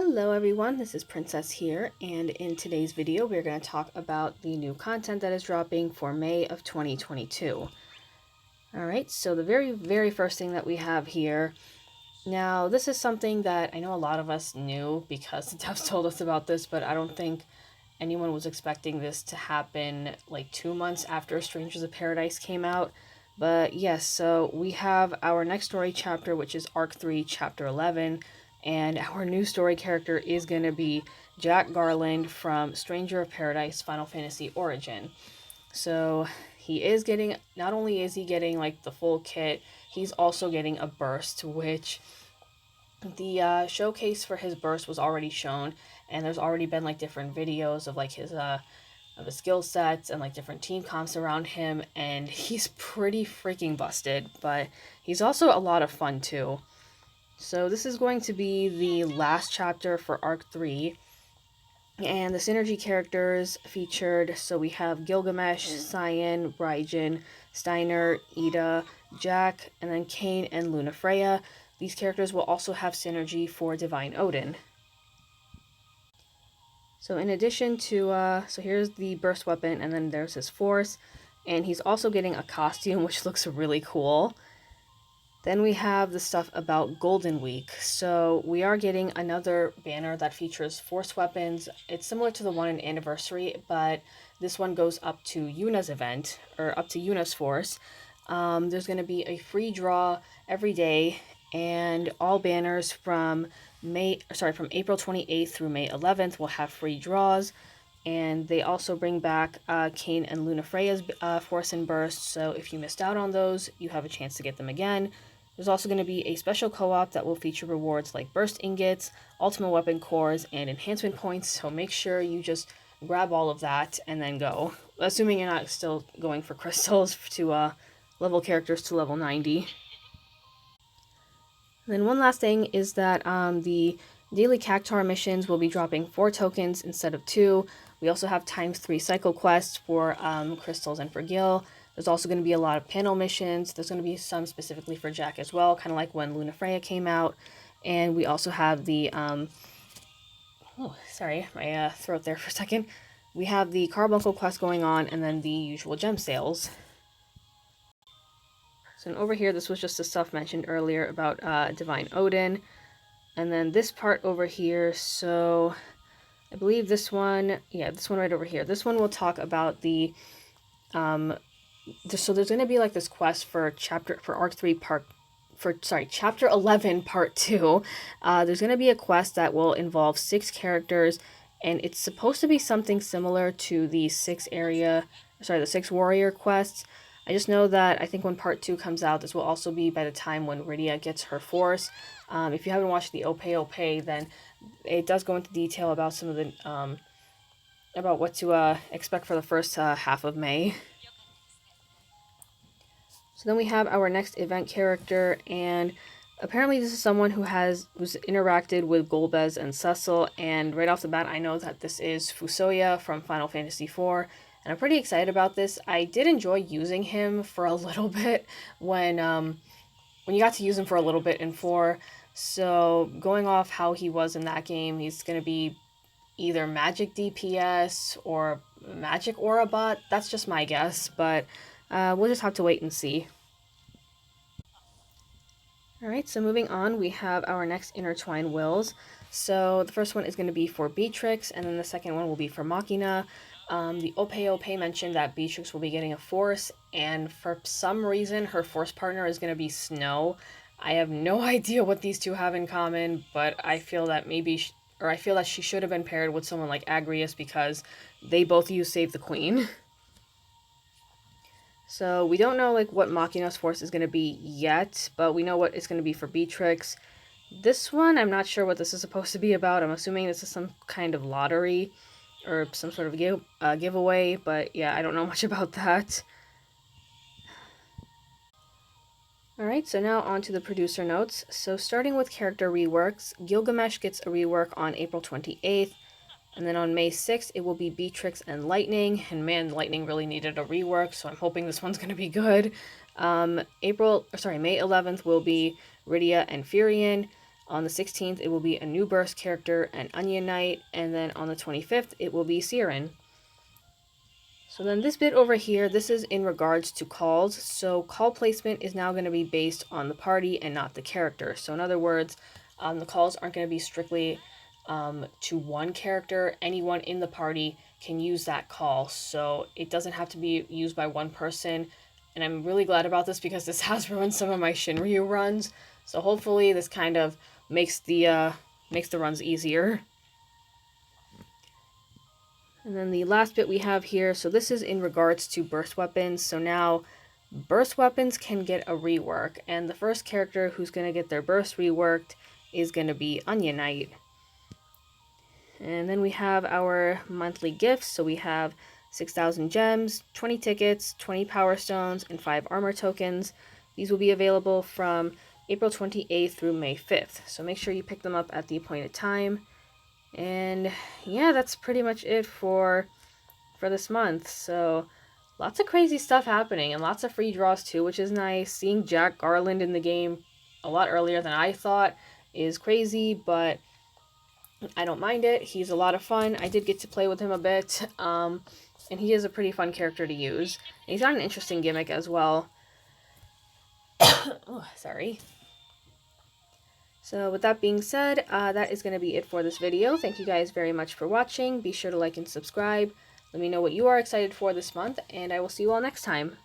Hello everyone, this is Princess here, and in today's video we're going to talk about the new content that is dropping for May of 2022. Alright, so the very first thing that we have here, now this is something that I know a lot of us knew because the devs told us about this, but I don't think anyone was expecting this to happen like 2 months after Strangers of Paradise came out. But yes, so we have our next story chapter, which is Arc 3, Chapter 11, and our new story character is going to be Jack Garland from Stranger of Paradise Final Fantasy Origin. So he is getting, not only is he getting like the full kit, he's also getting a burst, which the showcase for his burst was already shown, and there's already been like different videos of like his of his skill sets and like different team comps around him, and he's pretty freaking busted, but he's also a lot of fun too. So this is going to be the last chapter for Arc 3, and the synergy characters featured, so we have Gilgamesh, Cyan, Raijin, Steiner, Ida, Jack, and then Kain and Lunafreya. These characters will also have synergy for Divine Odin. So in addition to, so here's the burst weapon, and then there's his force, and he's also getting a costume, which looks really cool. Then we have the stuff about Golden Week. So we are getting another banner that features force weapons. It's similar to the one in Anniversary, but this one goes up to Yuna's event, or up to Yuna's force. There's going to be a free draw every day, and all banners from April 28th through May 11th will have free draws. And they also bring back Kain and Lunafreya's force and burst, so if you missed out on those, you have a chance to get them again. There's also going to be a special co-op that will feature rewards like burst ingots, ultimate weapon cores, and enhancement points, so make sure you just grab all of that and then go. Assuming you're not still going for crystals to level characters to level 90. And then one last thing is that the daily Cactuar missions will be dropping 4 tokens instead of 2. We also have ×3 cycle quests for crystals and for Gil. There's also going to be a lot of panel missions. There's going to be some specifically for Jack as well, kind of like when Lunafreya came out. And we also have the, oh, sorry, my throat there for a second. We have the Carbuncle quest going on, and then the usual gem sales. So over here, this was just the stuff mentioned earlier about Divine Odin. And then this part over here, so I believe this one, yeah, this one right over here. This one will talk about the, so there's going to be like this quest for Arc 3 Chapter 11 Part 2. There's going to be a quest that will involve 6 characters, and it's supposed to be something similar to the 6 warrior quests. I just know that I think when Part 2 comes out, this will also be by the time when Rydia gets her force. If you haven't watched the Ope, then it does go into detail about some of the, about what to expect for the first half of May. So then we have our next event character, and apparently this is someone who's interacted with Golbez and Cecil, and right off the bat I know that this is Fusoya from Final Fantasy IV, and I'm pretty excited about this. I did enjoy using him for a little bit when you got to use him for a little bit in 4, so going off how he was in that game, he's going to be either magic DPS or magic aura bot. That's just my guess, but we'll just have to wait and see. Alright, so moving on, we have our next Intertwine Wills. So the first one is going to be for Beatrix, and then the second one will be for Machina. The Ope mentioned that Beatrix will be getting a force, and for some reason her force partner is going to be Snow. I have no idea what these two have in common, but I feel that I feel that she should have been paired with someone like Agrius because they both use Save the Queen. So we don't know like what Machina's force is going to be yet, but we know what it's going to be for Beatrix. This one, I'm not sure what this is supposed to be about. I'm assuming this is some kind of lottery or some sort of giveaway, but yeah, I don't know much about that. Alright, so now on to the producer notes. So starting with character reworks, Gilgamesh gets a rework on April 28th. And then on May 6th, it will be Beatrix and Lightning. And man, Lightning really needed a rework, so I'm hoping this one's going to be good. May 11th will be Rydia and Furion. On the 16th, it will be a new burst character, an Onion Knight, and then on the 25th, it will be Siren. So then this bit over here, this is in regards to calls. So call placement is now going to be based on the party and not the character. So in other words, the calls aren't going to be strictly to one character. Anyone in the party can use that call. So it doesn't have to be used by one person. And I'm really glad about this because this has ruined some of my Shinryu runs. So hopefully this kind of makes the runs easier. And then the last bit we have here, so this is in regards to burst weapons. So now burst weapons can get a rework, and the first character who's going to get their burst reworked is going to be Onion Knight. And then we have our monthly gifts. So we have 6,000 gems, 20 tickets, 20 power stones, and 5 armor tokens. These will be available from April 28th through May 5th. So make sure you pick them up at the appointed time. And yeah, that's pretty much it for this month. So lots of crazy stuff happening and lots of free draws too, which is nice. Seeing Jack Garland in the game a lot earlier than I thought is crazy, but I don't mind it. He's a lot of fun. I did get to play with him a bit, and he is a pretty fun character to use. And he's got an interesting gimmick as well. Oh, sorry. So with that being said, that is going to be it for this video. Thank you guys very much for watching. Be sure to like and subscribe. Let me know what you are excited for this month, and I will see you all next time.